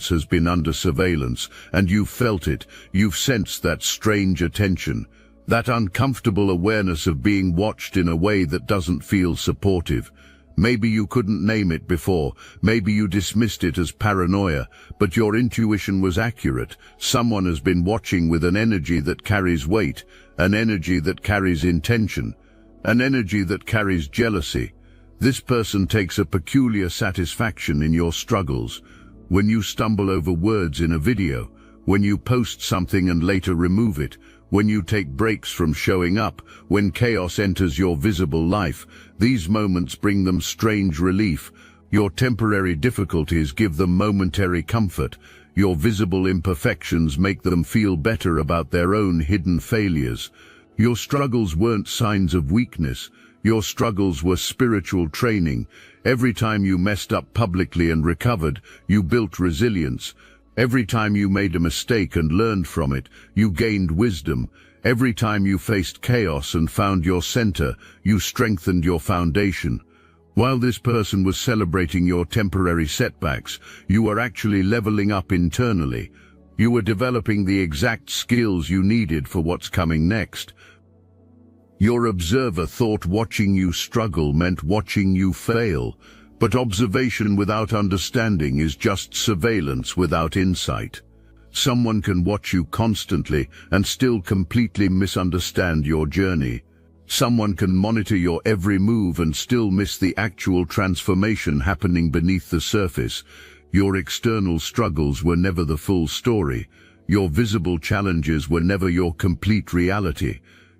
presence has been under surveillance, and you've felt it. You've sensed that strange attention, that uncomfortable awareness of being watched in a way that doesn't feel supportive. Maybe you couldn't name it before, maybe you dismissed it as paranoia, but your intuition was accurate. Someone has been watching with an energy that carries weight, an energy that carries intention, an energy that carries jealousy. This person takes a peculiar satisfaction in your struggles. When you stumble over words in a video, when you post something and later remove it, when you take breaks from showing up, when chaos enters your visible life, these moments bring them strange relief. Your temporary difficulties give them momentary comfort. Your visible imperfections make them feel better about their own hidden failures. Your struggles weren't signs of weakness. Your struggles were spiritual training. Every time you messed up publicly and recovered, you built resilience. Every time you made a mistake and learned from it, you gained wisdom. Every time you faced chaos and found your center, you strengthened your foundation. While this person was celebrating your temporary setbacks, you were actually leveling up internally. You were developing the exact skills you needed for what's coming next. Your observer thought watching you struggle meant watching you fail. But observation without understanding is just surveillance without insight. Someone can watch you constantly and still completely misunderstand your journey. Someone can monitor your every move and still miss the actual transformation happening beneath the surface. Your external struggles were never the full story. Your visible challenges were never your complete reality.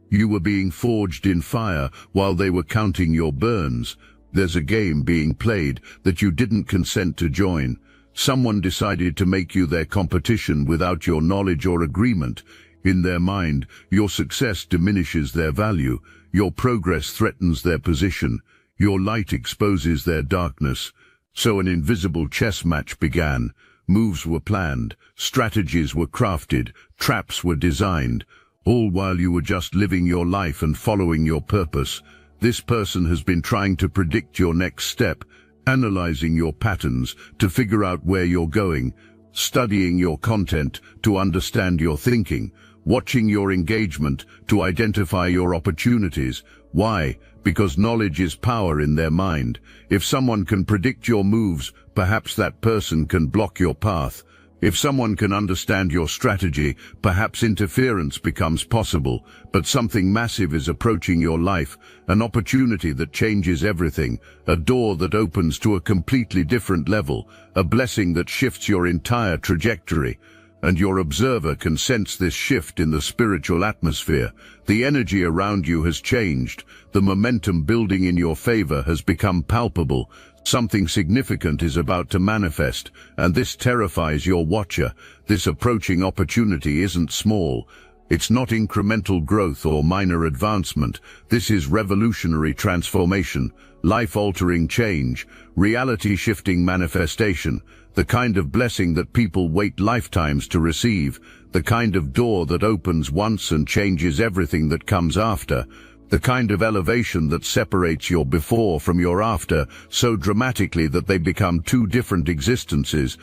You were being forged in fire while they were counting your burns. There's a game being played that you didn't consent to join. Someone decided to make you their competition without your knowledge or agreement. In their mind, your success diminishes their value. Your progress threatens their position. Your light exposes their darkness. So an invisible chess match began. Moves were planned, strategies were crafted, traps were designed, all while you were just living your life and following your purpose. This person has been trying to predict your next step, analyzing your patterns to figure out where you're going, studying your content to understand your thinking, watching your engagement to identify your opportunities. Why? Because knowledge is power in their mind. If someone can predict your moves, perhaps that person can block your path. If someone can understand your strategy, perhaps interference becomes possible, but something massive is approaching your life, an opportunity that changes everything, a door that opens to a completely different level, a blessing that shifts your entire trajectory. And your observer can sense this shift in the spiritual atmosphere. The energy around you has changed. The momentum building in your favor has become palpable. Something significant is about to manifest, and this terrifies your watcher. This approaching opportunity isn't small. It's not incremental growth or minor advancement. This is revolutionary transformation, life-altering change, reality-shifting manifestation, the kind of blessing that people wait lifetimes to receive, the kind of door that opens once and changes everything that comes after, the kind of elevation that separates your before from your after so dramatically that they become two different existences.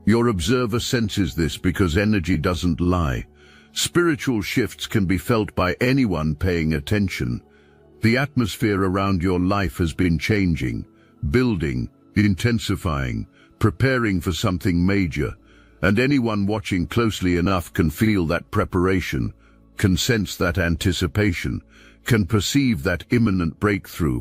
Your observer senses this because energy doesn't lie. Spiritual shifts can be felt by anyone paying attention. The atmosphere around your life has been changing, building, intensifying, preparing for something major, and anyone watching closely enough can feel that preparation, can sense that anticipation, can perceive that imminent breakthrough,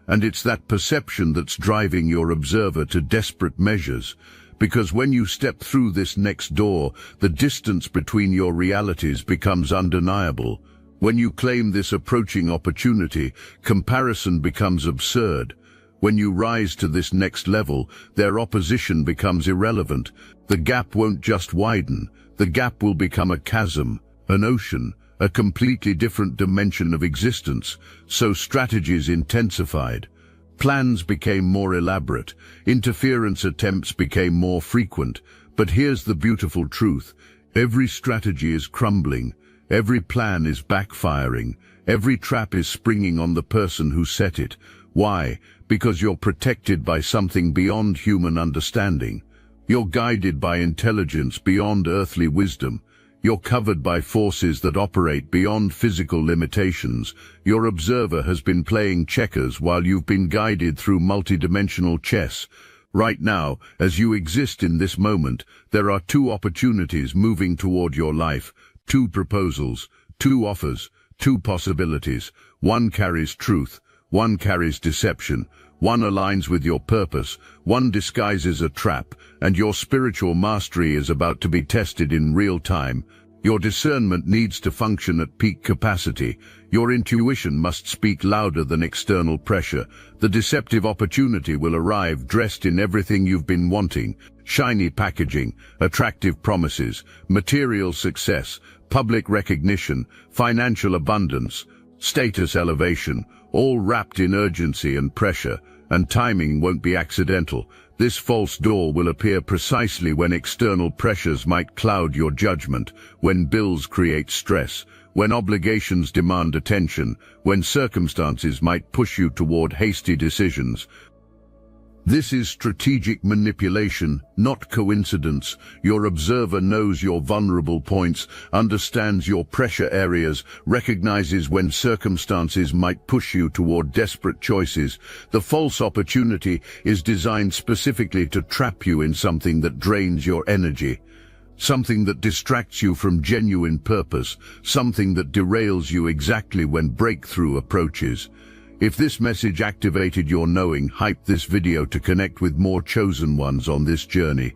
and it's that perception that's driving your observer to desperate measures. Because when you step through this next door, the distance between your realities becomes undeniable. When you claim this approaching opportunity, comparison becomes absurd. When you rise to this next level, their opposition becomes irrelevant. The gap won't just widen, the gap will become a chasm, an ocean, a completely different dimension of existence. So strategies intensified. Plans became more elaborate, interference attempts became more frequent, but here's the beautiful truth. Every strategy is crumbling, every plan is backfiring, every trap is springing on the person who set it. Why? Because you're protected by something beyond human understanding. You're guided by intelligence beyond earthly wisdom. You're covered by forces that operate beyond physical limitations. Your observer has been playing checkers while you've been guided through multidimensional chess. Right now, as you exist in this moment, there are two opportunities moving toward your life, two proposals, two offers, two possibilities. One carries truth, one carries deception. One aligns with your purpose, one disguises a trap, and your spiritual mastery is about to be tested in real time. Your discernment needs to function at peak capacity. Your intuition must speak louder than external pressure. The deceptive opportunity will arrive dressed in everything you've been wanting: shiny packaging, attractive promises, material success, public recognition, financial abundance, status elevation, all wrapped in urgency and pressure. And timing won't be accidental. This false door will appear precisely when external pressures might cloud your judgment, when bills create stress, when obligations demand attention, when circumstances might push you toward hasty decisions. This is strategic manipulation, not coincidence. Your observer knows your vulnerable points, understands your pressure areas, recognizes when circumstances might push you toward desperate choices. The false opportunity is designed specifically to trap you in something that drains your energy, something that distracts you from genuine purpose, something that derails you exactly when breakthrough approaches. If this message activated your knowing, hype this video to connect with more chosen ones on this journey.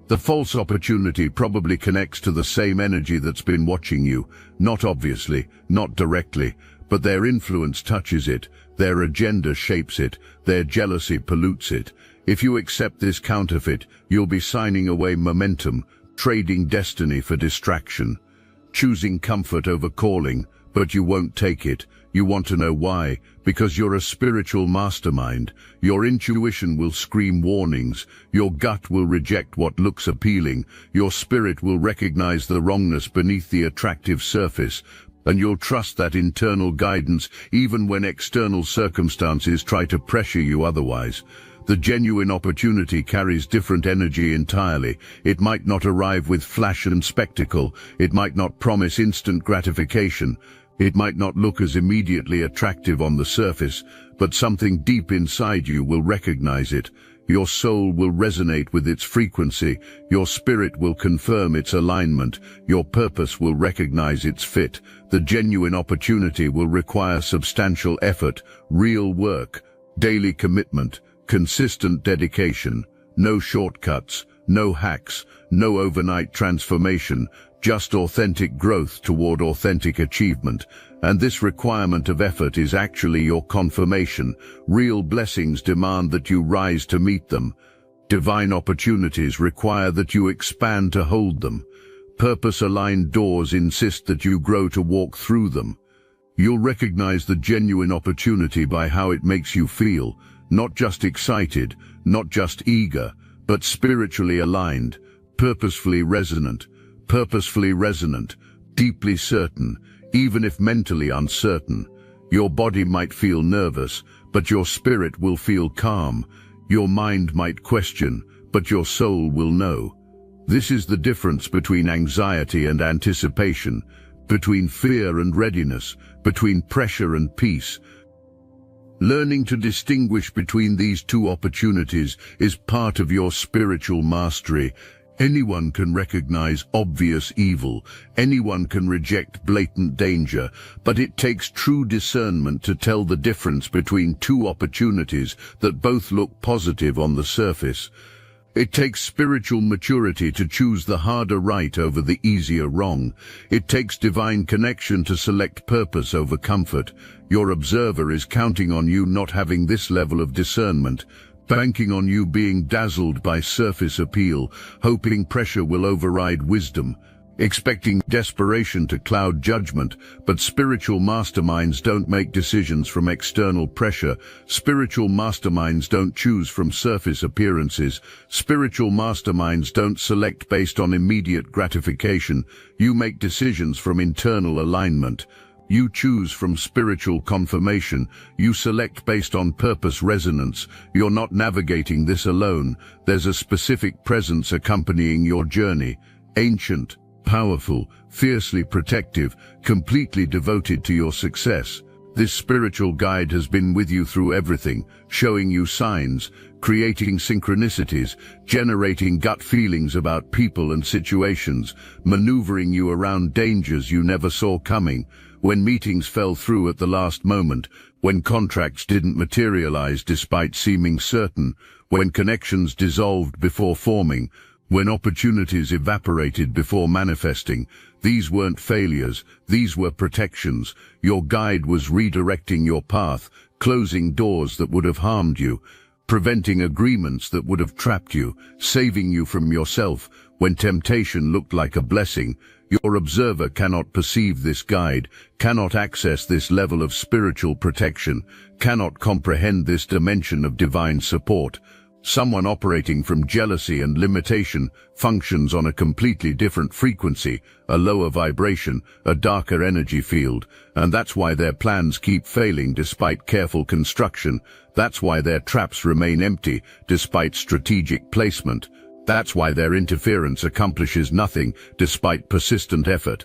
The false opportunity probably connects to the same energy that's been watching you, not obviously, not directly, but their influence touches it, their agenda shapes it, their jealousy pollutes it. If you accept this counterfeit, you'll be signing away momentum, trading destiny for distraction, choosing comfort over calling, but you won't take it. You want to know why? Because you're a spiritual mastermind. Your intuition will scream warnings. Your gut will reject what looks appealing. Your spirit will recognize the wrongness beneath the attractive surface. And you'll trust that internal guidance even when external circumstances try to pressure you otherwise. The genuine opportunity carries different energy entirely. It might not arrive with flash and spectacle. It might not promise instant gratification. It might not look as immediately attractive on the surface, but something deep inside you will recognize it. Your soul will resonate with its frequency. Your spirit will confirm its alignment. Your purpose will recognize its fit. The genuine opportunity will require substantial effort, real work, daily commitment, consistent dedication. No shortcuts, no hacks, no overnight transformation, just authentic growth toward authentic achievement. And this requirement of effort is actually your confirmation. Real blessings demand that you rise to meet them. Divine opportunities require that you expand to hold them. Purpose-aligned doors insist that you grow to walk through them. You'll recognize the genuine opportunity by how it makes you feel, not just excited, not just eager, but spiritually aligned, purposefully resonant, deeply certain, even if mentally uncertain. Your body might feel nervous, but your spirit will feel calm. Your mind might question, but your soul will know. This is the difference between anxiety and anticipation, between fear and readiness, between pressure and peace. Learning to distinguish between these two opportunities is part of your spiritual mastery. Anyone can recognize obvious evil. Anyone can reject blatant danger. But it takes true discernment to tell the difference between two opportunities that both look positive on the surface. It takes spiritual maturity to choose the harder right over the easier wrong. It takes divine connection to select purpose over comfort. Your observer is counting on you not having this level of discernment, banking on you being dazzled by surface appeal, hoping pressure will override wisdom, expecting desperation to cloud judgment. But spiritual masterminds don't make decisions from external pressure. Spiritual masterminds don't choose from surface appearances. Spiritual masterminds don't select based on immediate gratification. You make decisions from internal alignment. You choose from spiritual confirmation. You select based on purpose resonance. You're not navigating this alone. There's a specific presence accompanying your journey. Ancient, powerful, fiercely protective, completely devoted to your success. This spiritual guide has been with you through everything, showing you signs, creating synchronicities, generating gut feelings about people and situations, maneuvering you around dangers you never saw coming. When meetings fell through at the last moment, when contracts didn't materialize despite seeming certain, when connections dissolved before forming, when opportunities evaporated before manifesting, these weren't failures, these were protections. Your guide was redirecting your path, closing doors that would have harmed you, preventing agreements that would have trapped you, saving you from yourself. When temptation looked like a blessing, your observer cannot perceive this guide, cannot access this level of spiritual protection, cannot comprehend this dimension of divine support. Someone operating from jealousy and limitation functions on a completely different frequency, a lower vibration, a darker energy field, and that's why their plans keep failing despite careful construction. That's why their traps remain empty despite strategic placement. That's why their interference accomplishes nothing despite persistent effort.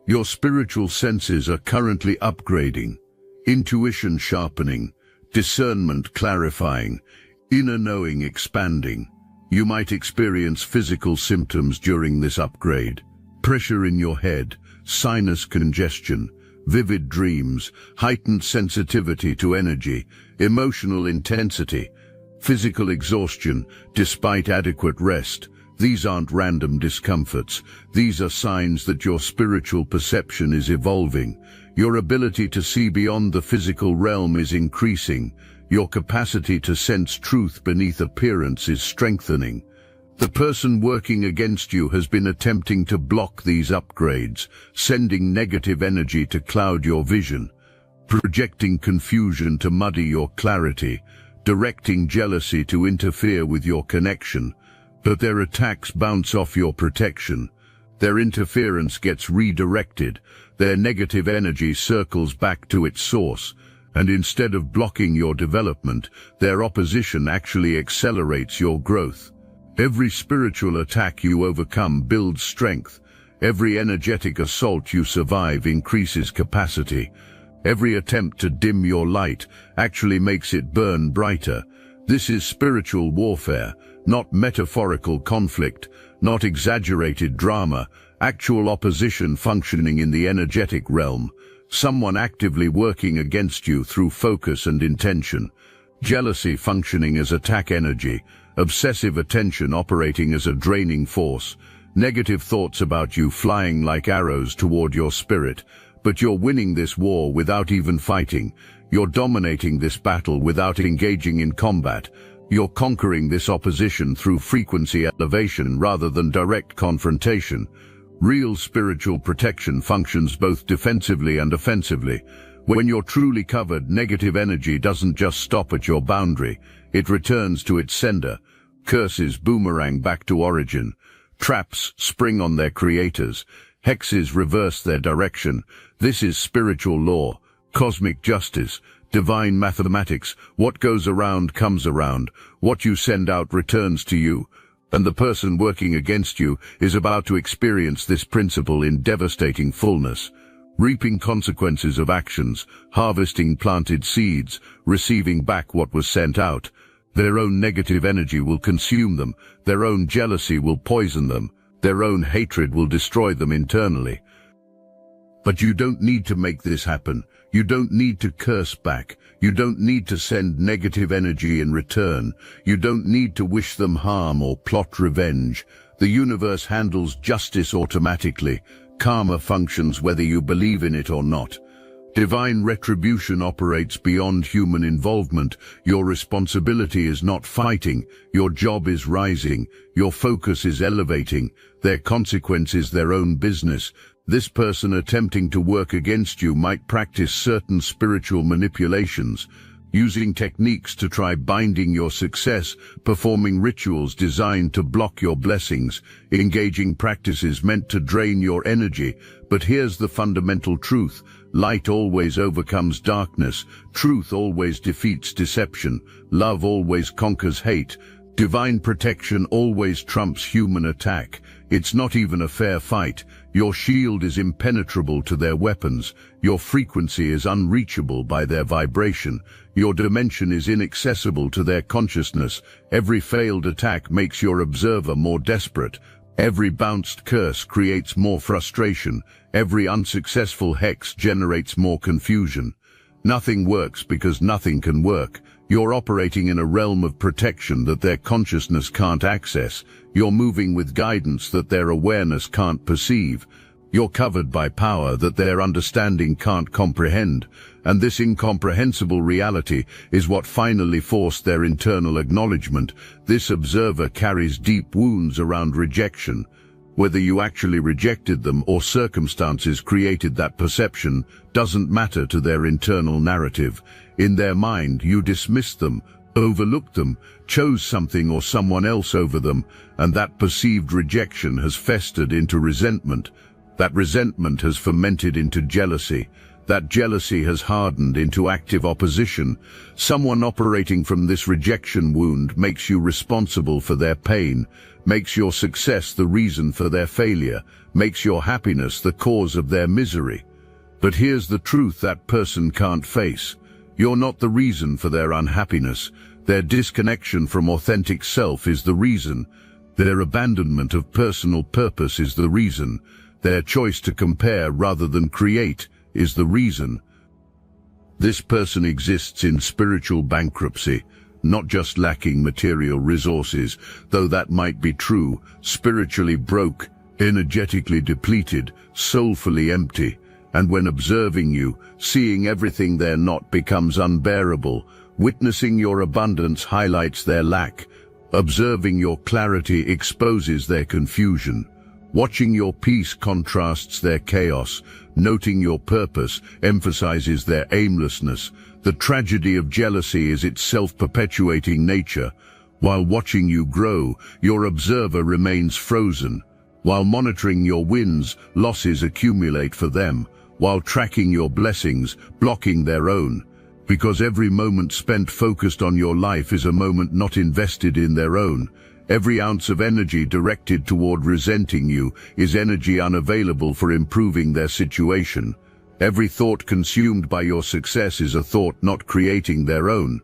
Your spiritual senses are currently upgrading, intuition sharpening, discernment clarifying, inner knowing expanding. You might experience physical symptoms during this upgrade. Pressure in your head, sinus congestion, vivid dreams, heightened sensitivity to energy, emotional intensity, physical exhaustion despite adequate rest. These aren't random discomforts. These are signs that your spiritual perception is evolving. Your ability to see beyond the physical realm is increasing. Your capacity to sense truth beneath appearance is strengthening. The person working against you has been attempting to block these upgrades, sending negative energy to cloud your vision, projecting confusion to muddy your clarity, directing jealousy to interfere with your connection. But their attacks bounce off your protection. Their interference gets redirected. Their negative energy circles back to its source. And instead of blocking your development, their opposition actually accelerates your growth. Every spiritual attack you overcome builds strength. Every energetic assault you survive increases capacity. Every attempt to dim your light actually makes it burn brighter. This is spiritual warfare, not metaphorical conflict, not exaggerated drama, actual opposition functioning in the energetic realm. Someone actively working against you through focus and intention. Jealousy functioning as attack energy, obsessive attention operating as a draining force, negative thoughts about you flying like arrows toward your spirit. But you're winning this war without even fighting. You're dominating this battle without engaging in combat. You're conquering this opposition through frequency elevation rather than direct confrontation. Real spiritual protection functions both defensively and offensively. When you're truly covered, negative energy doesn't just stop at your boundary. It returns to its sender. Curses boomerang back to origin. Traps spring on their creators. Hexes reverse their direction. This is spiritual law, cosmic justice, divine mathematics. What goes around comes around. What you send out returns to you. And the person working against you is about to experience this principle in devastating fullness, reaping consequences of actions, harvesting planted seeds, receiving back what was sent out. Their own negative energy will consume them, their own jealousy will poison them, their own hatred will destroy them internally. But you don't need to make this happen. You don't need to curse back. You don't need to send negative energy in return. You don't need to wish them harm or plot revenge. The universe handles justice automatically. Karma functions whether you believe in it or not. Divine retribution operates beyond human involvement. Your responsibility is not fighting. Your job is rising. Your focus is elevating. Their consequence is their own business. This person attempting to work against you might practice certain spiritual manipulations, using techniques to try binding your success, performing rituals designed to block your blessings, engaging practices meant to drain your energy, But here's the fundamental truth. Light always overcomes darkness. Truth always defeats deception. Love always conquers hate. Divine protection always trumps human attack. It's not even a fair fight. Your shield is impenetrable to their weapons. Your frequency is unreachable by their vibration. Your dimension is inaccessible to their consciousness. Every failed attack makes your observer more desperate. Every bounced curse creates more frustration. Every unsuccessful hex generates more confusion. Nothing works because nothing can work. You're operating in a realm of protection that their consciousness can't access. You're moving with guidance that their awareness can't perceive. You're covered by power that their understanding can't comprehend. And this incomprehensible reality is what finally forced their internal acknowledgement. This observer carries deep wounds around rejection. Whether you actually rejected them or circumstances created that perception doesn't matter to their internal narrative. In their mind, you dismissed them, overlooked them, chose something or someone else over them, and that perceived rejection has festered into resentment. That resentment has fermented into jealousy. That jealousy has hardened into active opposition. Someone operating from this rejection wound makes you responsible for their pain, makes your success the reason for their failure, makes your happiness the cause of their misery. But here's the truth that person can't face. You're not the reason for their unhappiness. Their disconnection from authentic self is the reason. Their abandonment of personal purpose is the reason. Their choice to compare rather than create is the reason. This person exists in spiritual bankruptcy, not just lacking material resources, though that might be true, spiritually broke, energetically depleted, soulfully empty. And when observing you, seeing everything they're not becomes unbearable. Witnessing your abundance highlights their lack. Observing your clarity exposes their confusion. Watching your peace contrasts their chaos. Noting your purpose emphasizes their aimlessness. The tragedy of jealousy is its self-perpetuating nature. While watching you grow, your observer remains frozen. While monitoring your wins, losses accumulate for them. While tracking your blessings, blocking their own. Because every moment spent focused on your life is a moment not invested in their own. Every ounce of energy directed toward resenting you is energy unavailable for improving their situation. Every thought consumed by your success is a thought not creating their own.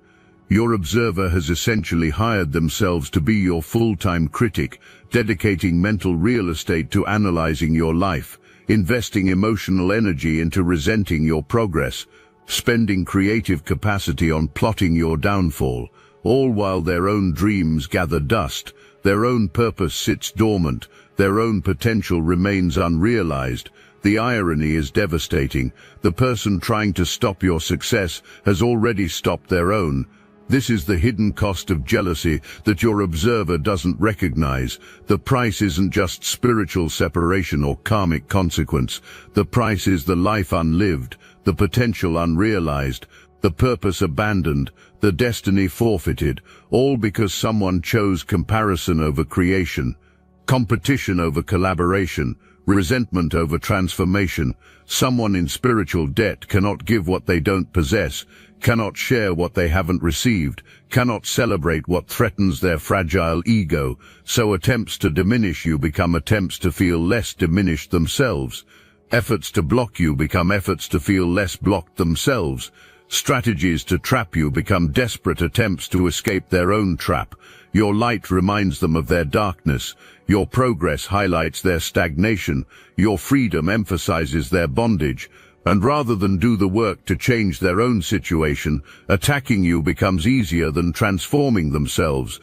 Your observer has essentially hired themselves to be your full-time critic, dedicating mental real estate to analyzing your life, investing emotional energy into resenting your progress, spending creative capacity on plotting your downfall, all while their own dreams gather dust, their own purpose sits dormant, their own potential remains unrealized. The irony is devastating. The person trying to stop your success has already stopped their own. This is the hidden cost of jealousy that your observer doesn't recognize. The price isn't just spiritual separation or karmic consequence. The price is the life unlived, the potential unrealized, the purpose abandoned, the destiny forfeited, all because someone chose comparison over creation, competition over collaboration, resentment over transformation. Someone in spiritual debt cannot give what they don't possess, cannot share what they haven't received, cannot celebrate what threatens their fragile ego, so attempts to diminish you become attempts to feel less diminished themselves. Efforts to block you become efforts to feel less blocked themselves. Strategies to trap you become desperate attempts to escape their own trap. Your light reminds them of their darkness. Your progress highlights their stagnation. Your freedom emphasizes their bondage. And rather than do the work to change their own situation, attacking you becomes easier than transforming themselves.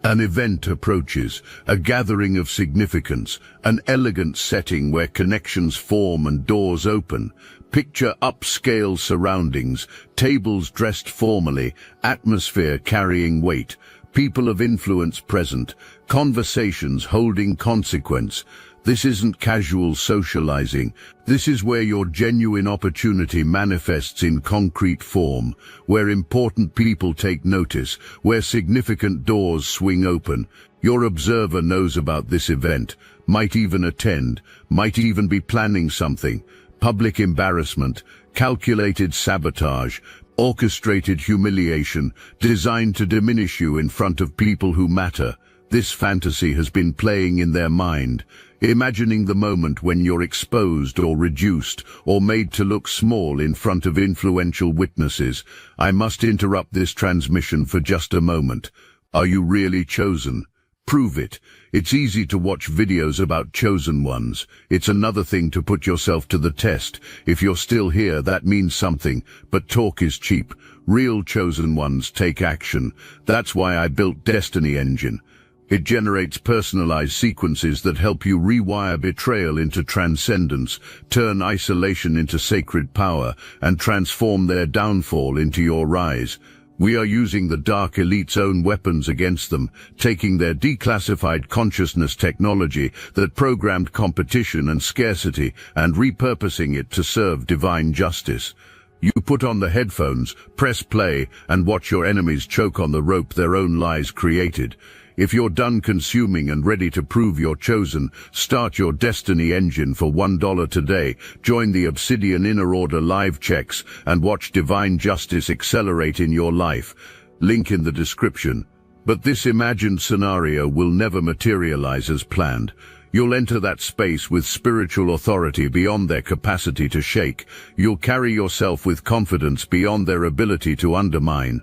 An event approaches, a gathering of significance, an elegant setting where connections form and doors open. Picture upscale surroundings, tables dressed formally, atmosphere carrying weight, people of influence present, conversations holding consequence. This isn't casual socializing. This is where your genuine opportunity manifests in concrete form, where important people take notice, where significant doors swing open. Your observer knows about this event, might even attend, might even be planning something. Public embarrassment, calculated sabotage, orchestrated humiliation, designed to diminish you in front of people who matter. This fantasy has been playing in their mind, imagining the moment when you're exposed or reduced or made to look small in front of influential witnesses. I must interrupt this transmission for just a moment. Are you really chosen? Prove it. It's easy to watch videos about chosen ones. It's another thing to put yourself to the test. If you're still here, that means something, but talk is cheap. Real chosen ones take action. That's why I built Destiny Engine. It generates personalized sequences that help you rewire betrayal into transcendence, turn isolation into sacred power, and transform their downfall into your rise. We are using the Dark Elite's own weapons against them, taking their declassified consciousness technology that programmed competition and scarcity and repurposing it to serve divine justice. You put on the headphones, press play, and watch your enemies choke on the rope their own lies created. If you're done consuming and ready to prove you're chosen, start your Destiny Engine for $1 today. Join the Obsidian Inner Order live checks and watch divine justice accelerate in your life. Link in the description. But this imagined scenario will never materialize as planned. You'll enter that space with spiritual authority beyond their capacity to shake. You'll carry yourself with confidence beyond their ability to undermine.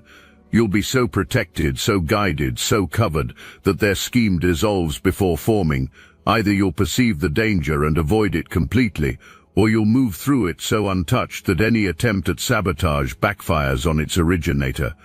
You'll be so protected, so guided, so covered, that their scheme dissolves before forming. Either you'll perceive the danger and avoid it completely, or you'll move through it so untouched that any attempt at sabotage backfires on its originator.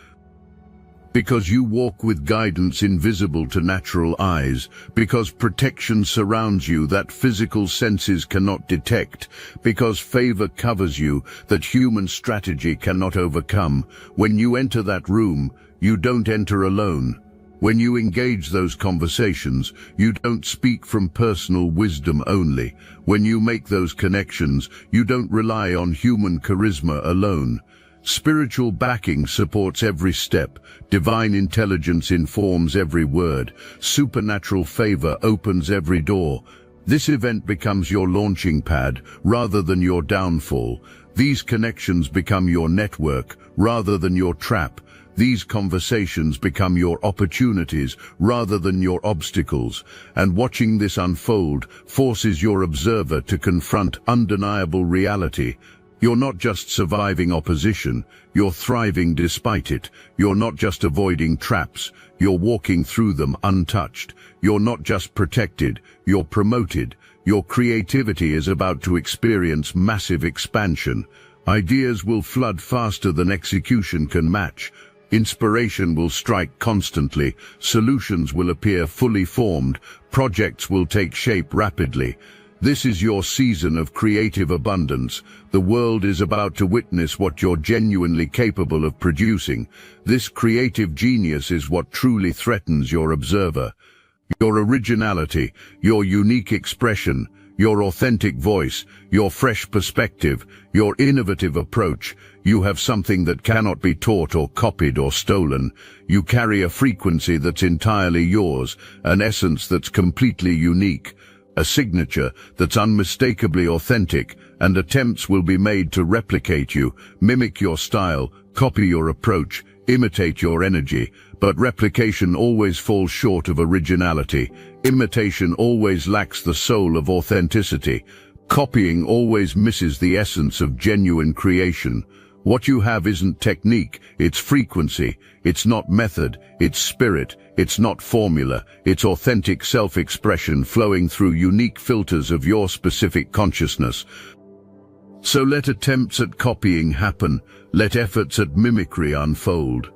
Because you walk with guidance invisible to natural eyes, because protection surrounds you that physical senses cannot detect, because favor covers you that human strategy cannot overcome. When you enter that room, you don't enter alone. When you engage those conversations, you don't speak from personal wisdom only. When you make those connections, you don't rely on human charisma alone. Spiritual backing supports every step, divine intelligence informs every word, supernatural favor opens every door. This event becomes your launching pad rather than your downfall. These connections become your network rather than your trap. These conversations become your opportunities rather than your obstacles. And watching this unfold forces your observer to confront undeniable reality. You're not just surviving opposition, you're thriving despite it. You're not just avoiding traps, you're walking through them untouched. You're not just protected, you're promoted. Your creativity is about to experience massive expansion. Ideas will flood faster than execution can match. Inspiration will strike constantly. Solutions will appear fully formed. Projects will take shape rapidly. This is your season of creative abundance. The world is about to witness what you're genuinely capable of producing. This creative genius is what truly threatens your observer. Your originality, your unique expression, your authentic voice, your fresh perspective, your innovative approach. You have something that cannot be taught or copied or stolen. You carry a frequency that's entirely yours, an essence that's completely unique. A signature that's unmistakably authentic, and attempts will be made to replicate you, mimic your style, copy your approach, imitate your energy. But replication always falls short of originality. Imitation always lacks the soul of authenticity. Copying always misses the essence of genuine creation. What you have isn't technique, it's frequency. It's not method, it's spirit. It's not formula, it's authentic self-expression flowing through unique filters of your specific consciousness. So let attempts at copying happen, let efforts at mimicry unfold.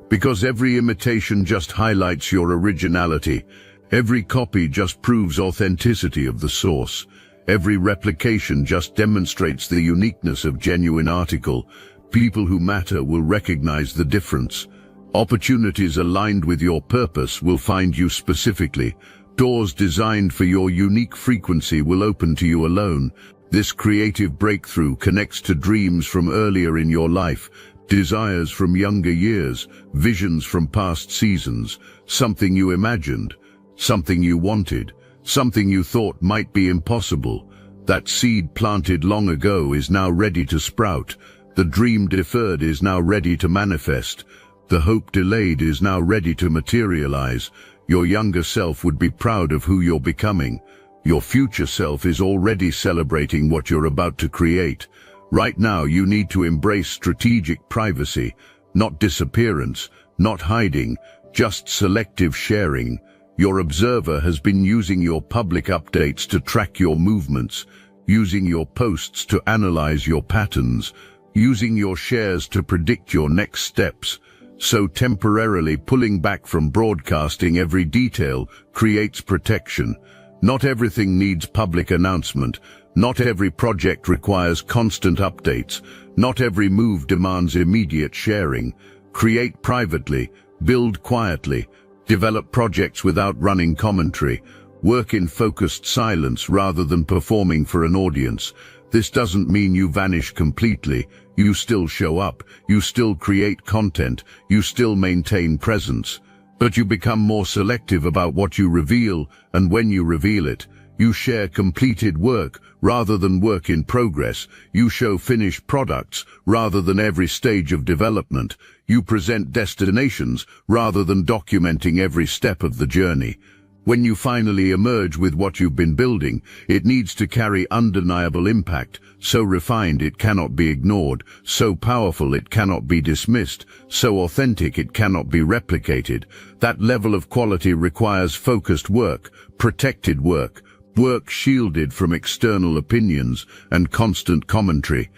Because every imitation just highlights your originality, every copy just proves authenticity of the source, every replication just demonstrates the uniqueness of genuine article. People who matter will recognize the difference. Opportunities aligned with your purpose will find you specifically. Doors designed for your unique frequency will open to you alone. This creative breakthrough connects to dreams from earlier in your life, desires from younger years, visions from past seasons, something you imagined, something you wanted, something you thought might be impossible. That seed planted long ago is now ready to sprout. The dream deferred is now ready to manifest. The hope delayed is now ready to materialize. Your younger self would be proud of who you're becoming. Your future self is already celebrating what you're about to create. Right now, you need to embrace strategic privacy, not disappearance, not hiding, just selective sharing. Your observer has been using your public updates to track your movements, using your posts to analyze your patterns, using your shares to predict your next steps. So temporarily pulling back from broadcasting every detail creates protection. Not everything needs public announcement. Not every project requires constant updates. Not every move demands immediate sharing. Create privately, build quietly, develop projects without running commentary, work in focused silence rather than performing for an audience. This doesn't mean you vanish completely. You still show up, you still create content, you still maintain presence. But you become more selective about what you reveal and when you reveal it. You share completed work rather than work in progress. You show finished products rather than every stage of development. You present destinations rather than documenting every step of the journey. When you finally emerge with what you've been building, it needs to carry undeniable impact, so refined it cannot be ignored, so powerful it cannot be dismissed, so authentic it cannot be replicated. That level of quality requires focused work, protected work, work shielded from external opinions and constant commentary.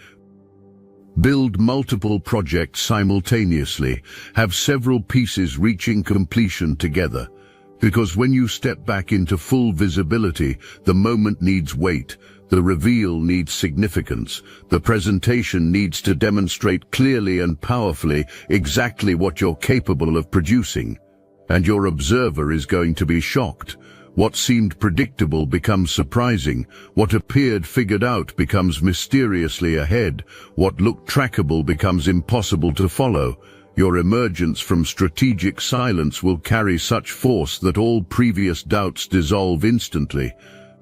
Build multiple projects simultaneously, have several pieces reaching completion together. Because when you step back into full visibility, the moment needs weight, the reveal needs significance, the presentation needs to demonstrate clearly and powerfully exactly what you're capable of producing. And your observer is going to be shocked. What seemed predictable becomes surprising. What appeared figured out becomes mysteriously ahead. What looked trackable becomes impossible to follow. Your emergence from strategic silence will carry such force that all previous doubts dissolve instantly.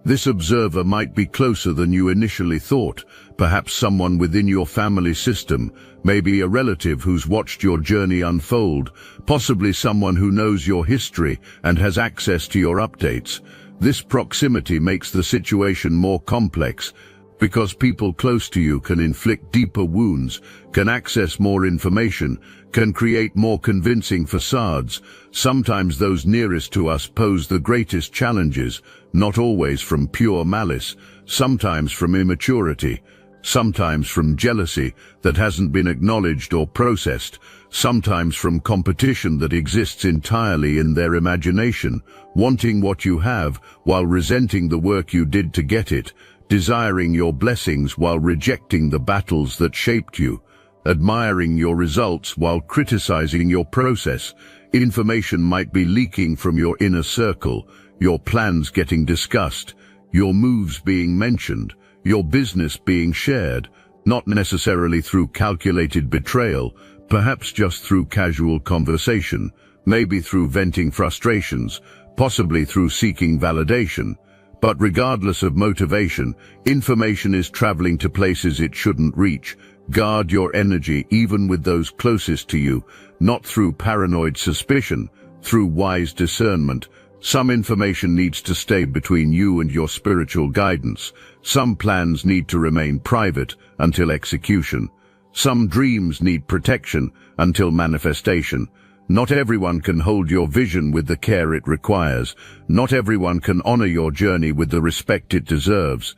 This observer might be closer than you initially thought, perhaps someone within your family system, maybe a relative who's watched your journey unfold, possibly someone who knows your history and has access to your updates. This proximity makes the situation more complex, because people close to you can inflict deeper wounds, can access more information, can create more convincing facades. Sometimes those nearest to us pose the greatest challenges, not always from pure malice, sometimes from immaturity, sometimes from jealousy that hasn't been acknowledged or processed, sometimes from competition that exists entirely in their imagination, wanting what you have while resenting the work you did to get it, desiring your blessings while rejecting the battles that shaped you, admiring your results while criticizing your process. Information might be leaking from your inner circle, your plans getting discussed, your moves being mentioned, your business being shared, not necessarily through calculated betrayal, perhaps just through casual conversation, maybe through venting frustrations, possibly through seeking validation. But regardless of motivation, information is traveling to places it shouldn't reach. Guard your energy even with those closest to you, not through paranoid suspicion, through wise discernment. Some information needs to stay between you and your spiritual guidance. Some plans need to remain private until execution. Some dreams need protection until manifestation. Not everyone can hold your vision with the care it requires. Not everyone can honor your journey with the respect it deserves.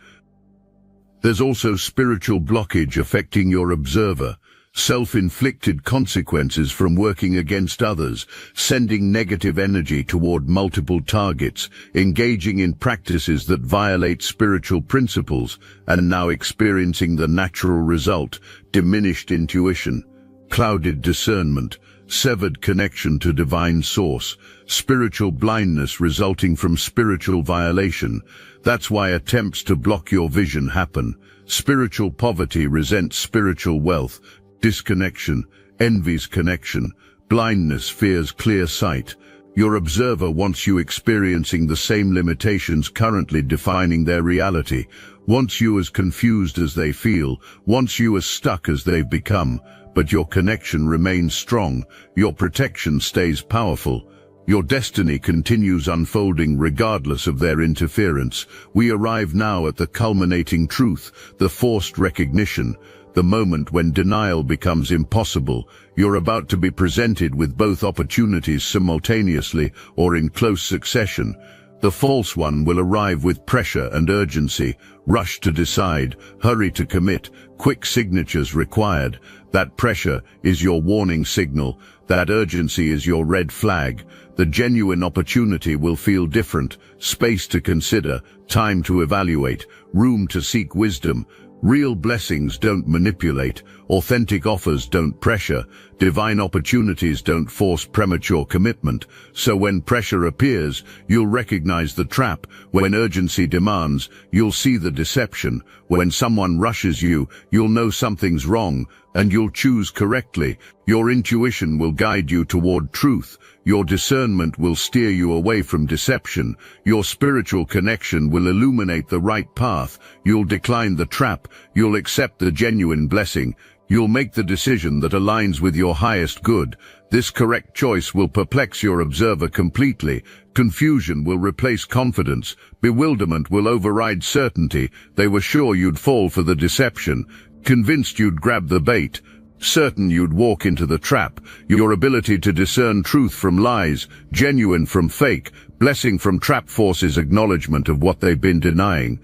There's also spiritual blockage affecting your observer, self-inflicted consequences from working against others, sending negative energy toward multiple targets, engaging in practices that violate spiritual principles, and now experiencing the natural result, diminished intuition, clouded discernment, severed connection to divine source, spiritual blindness resulting from spiritual violation. That's why attempts to block your vision happen. Spiritual poverty resents spiritual wealth. Disconnection envies connection. Blindness fears clear sight. Your observer wants you experiencing the same limitations currently defining their reality, wants you as confused as they feel, wants you as stuck as they've become, but your connection remains strong, your protection stays powerful. Your destiny continues unfolding regardless of their interference. We arrive now at the culminating truth, the forced recognition, the moment when denial becomes impossible. You're about to be presented with both opportunities simultaneously or in close succession. The false one will arrive with pressure and urgency, rush to decide, hurry to commit, quick signatures required. That pressure is your warning signal, that urgency is your red flag. The genuine opportunity will feel different, space to consider, time to evaluate, room to seek wisdom. Real blessings don't manipulate, authentic offers don't pressure, divine opportunities don't force premature commitment. So when pressure appears, you'll recognize the trap. When urgency demands, you'll see the deception. When someone rushes you, you'll know something's wrong, and you'll choose correctly. Your intuition will guide you toward truth. Your discernment will steer you away from deception. Your spiritual connection will illuminate the right path. You'll decline the trap. You'll accept the genuine blessing. You'll make the decision that aligns with your highest good. This correct choice will perplex your observer completely. Confusion will replace confidence. Bewilderment will override certainty. They were sure you'd fall for the deception, convinced you'd grab the bait, certain you'd walk into the trap. Your ability to discern truth from lies, genuine from fake, blessing from trap forces acknowledgement of what they've been denying.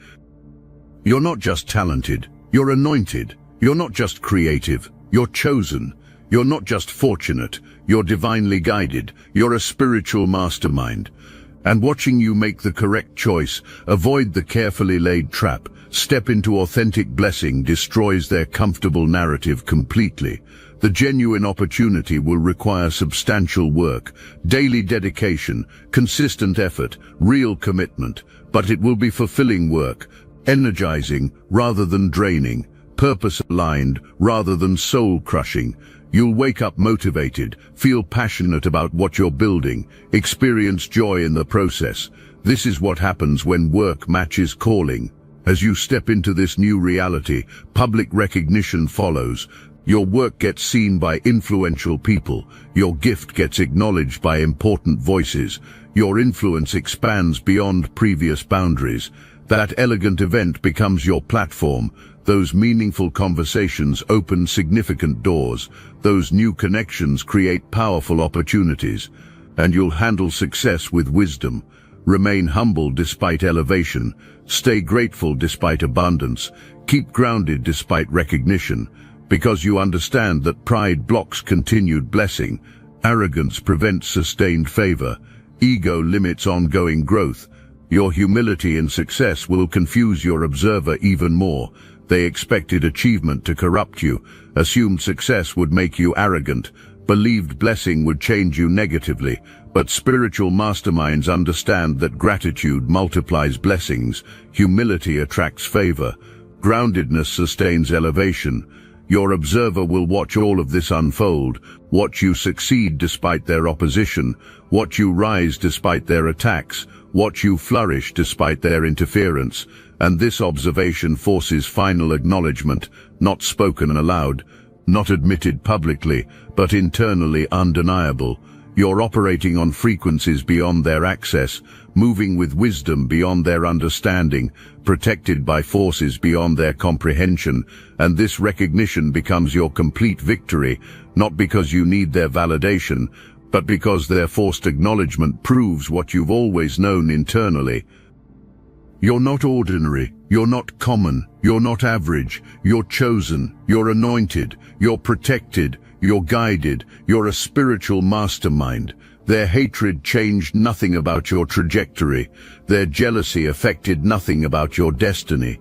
You're not just talented, you're anointed. You're not just creative, you're chosen. You're not just fortunate, you're divinely guided. You're a spiritual mastermind. And watching you make the correct choice, avoid the carefully laid trap, step into authentic blessing destroys their comfortable narrative completely. The genuine opportunity will require substantial work, daily dedication, consistent effort, real commitment, but it will be fulfilling work, energizing rather than draining, purpose-aligned rather than soul-crushing. You'll wake up motivated, feel passionate about what you're building, experience joy in the process. This is what happens when work matches calling. As you step into this new reality, public recognition follows. Your work gets seen by influential people. Your gift gets acknowledged by important voices. Your influence expands beyond previous boundaries. That elegant event becomes your platform. Those meaningful conversations open significant doors. Those new connections create powerful opportunities. And you'll handle success with wisdom. Remain humble despite elevation. Stay grateful despite abundance. Keep grounded despite recognition. Because you understand that pride blocks continued blessing. Arrogance prevents sustained favor. Ego limits ongoing growth. Your humility in success will confuse your observer even more. They expected achievement to corrupt you, assumed success would make you arrogant, believed blessing would change you negatively. But spiritual masterminds understand that gratitude multiplies blessings, humility attracts favor, groundedness sustains elevation. Your observer will watch all of this unfold, watch you succeed despite their opposition, watch you rise despite their attacks, watch you flourish despite their interference. And this observation forces final acknowledgement, not spoken aloud, not admitted publicly, but internally undeniable. You're operating on frequencies beyond their access, moving with wisdom beyond their understanding, protected by forces beyond their comprehension, and this recognition becomes your complete victory, not because you need their validation, but because their forced acknowledgement proves what you've always known internally. You're not ordinary, you're not common, you're not average, you're chosen, you're anointed, you're protected, you're guided, you're a spiritual mastermind. Their hatred changed nothing about your trajectory. Their jealousy affected nothing about your destiny.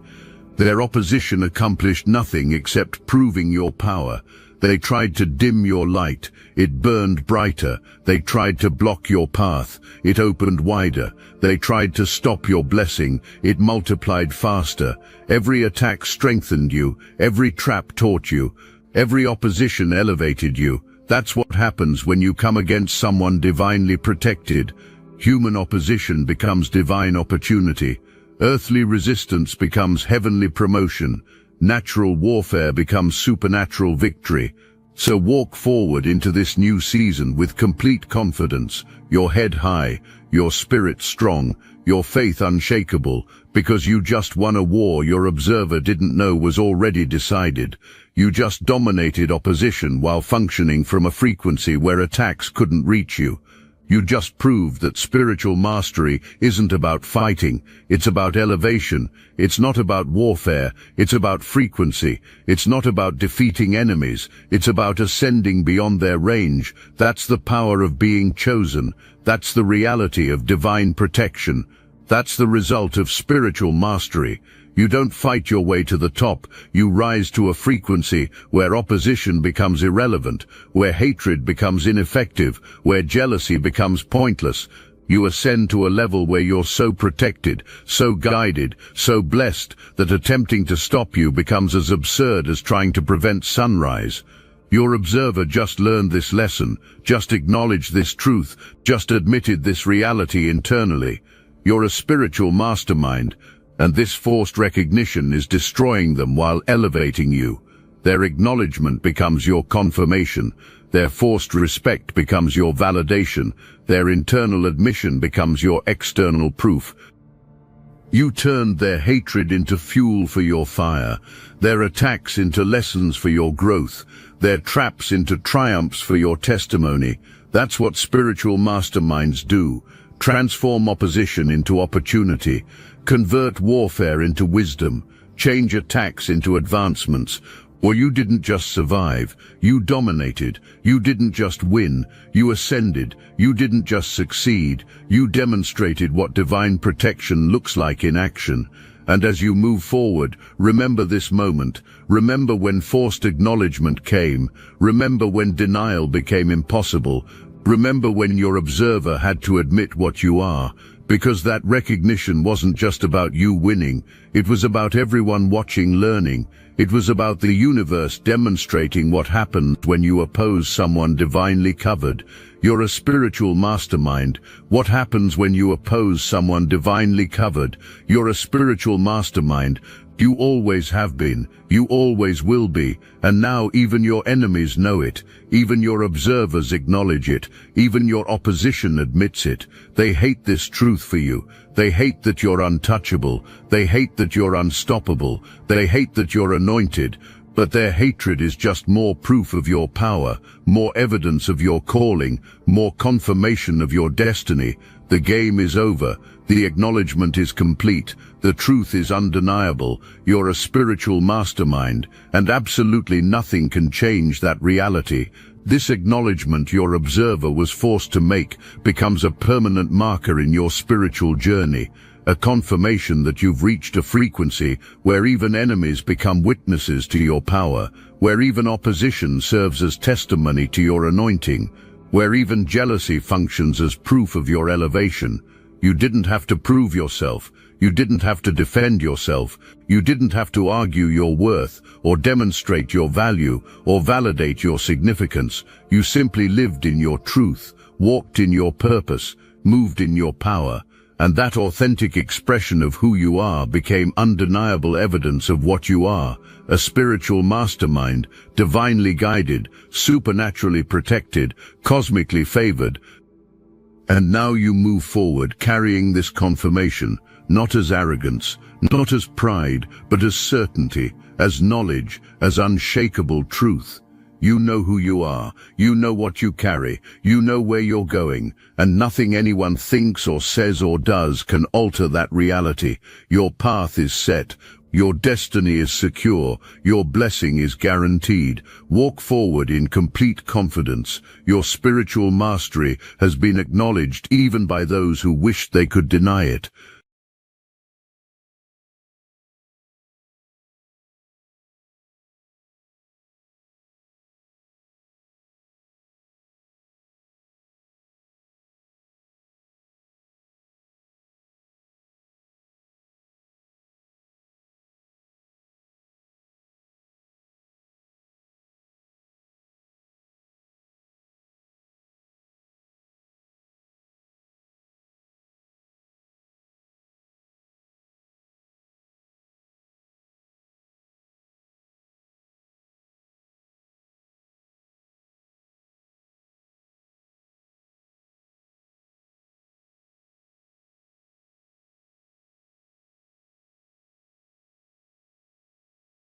Their opposition accomplished nothing except proving your power. They tried to dim your light. It burned brighter. They tried to block your path. It opened wider. They tried to stop your blessing. It multiplied faster. Every attack strengthened you. Every trap taught you. Every opposition elevated you. That's what happens when you come against someone divinely protected. Human opposition becomes divine opportunity. Earthly resistance becomes heavenly promotion. Natural warfare becomes supernatural victory. So walk forward into this new season with complete confidence, your head high, your spirit strong, your faith unshakable, because you just won a war your observer didn't know was already decided. You just dominated opposition while functioning from a frequency where attacks couldn't reach you. You just proved that spiritual mastery isn't about fighting, it's about elevation. It's not about warfare, it's about frequency. It's not about defeating enemies, it's about ascending beyond their range. That's the power of being chosen. That's the reality of divine protection. That's the result of spiritual mastery. You don't fight your way to the top, you rise to a frequency where opposition becomes irrelevant, where hatred becomes ineffective, where jealousy becomes pointless. You ascend to a level where you're so protected, so guided, so blessed that attempting to stop you becomes as absurd as trying to prevent sunrise. Your observer just learned this lesson, just acknowledged this truth, just admitted this reality internally. You're a spiritual mastermind, and this forced recognition is destroying them while elevating you. Their acknowledgement becomes your confirmation. Their forced respect becomes your validation. Their internal admission becomes your external proof. You turned their hatred into fuel for your fire, their attacks into lessons for your growth, their traps into triumphs for your testimony. That's what spiritual masterminds do. Transform opposition into opportunity. Convert warfare into wisdom, change attacks into advancements. Or you didn't just survive, you dominated. You didn't just win, you ascended. You didn't just succeed, you demonstrated what divine protection looks like in action. And as you move forward, remember this moment. Remember when forced acknowledgement came. Remember when denial became impossible. Remember when your observer had to admit what you are. Because that recognition wasn't just about you winning, it was about everyone watching learning. It was about the universe demonstrating what happened when you oppose someone divinely covered. You're a spiritual mastermind. What happens when you oppose someone divinely covered? You're a spiritual mastermind. You always have been, you always will be, and now even your enemies know it. Even your observers acknowledge it. Even your opposition admits it. They hate this truth for you. They hate that you're untouchable. They hate that you're unstoppable. They hate that you're anointed. But their hatred is just more proof of your power, more evidence of your calling, more confirmation of your destiny. The game is over. The acknowledgement is complete. The truth is undeniable. You're a spiritual mastermind, and absolutely nothing can change that reality. This acknowledgement your observer was forced to make becomes a permanent marker in your spiritual journey, a confirmation that you've reached a frequency where even enemies become witnesses to your power, where even opposition serves as testimony to your anointing, where even jealousy functions as proof of your elevation. You didn't have to prove yourself. You didn't have to defend yourself. You didn't have to argue your worth, or demonstrate your value, or validate your significance. You simply lived in your truth, walked in your purpose, moved in your power. And that authentic expression of who you are became undeniable evidence of what you are, a spiritual mastermind, divinely guided, supernaturally protected, cosmically favored. And now you move forward carrying this confirmation, not as arrogance, not as pride, but as certainty, as knowledge, as unshakable truth. You know who you are, you know what you carry, you know where you're going, and nothing anyone thinks or says or does can alter that reality. Your path is set. Your destiny is secure. Your blessing is guaranteed. Walk forward in complete confidence. Your spiritual mastery has been acknowledged even by those who wished they could deny it.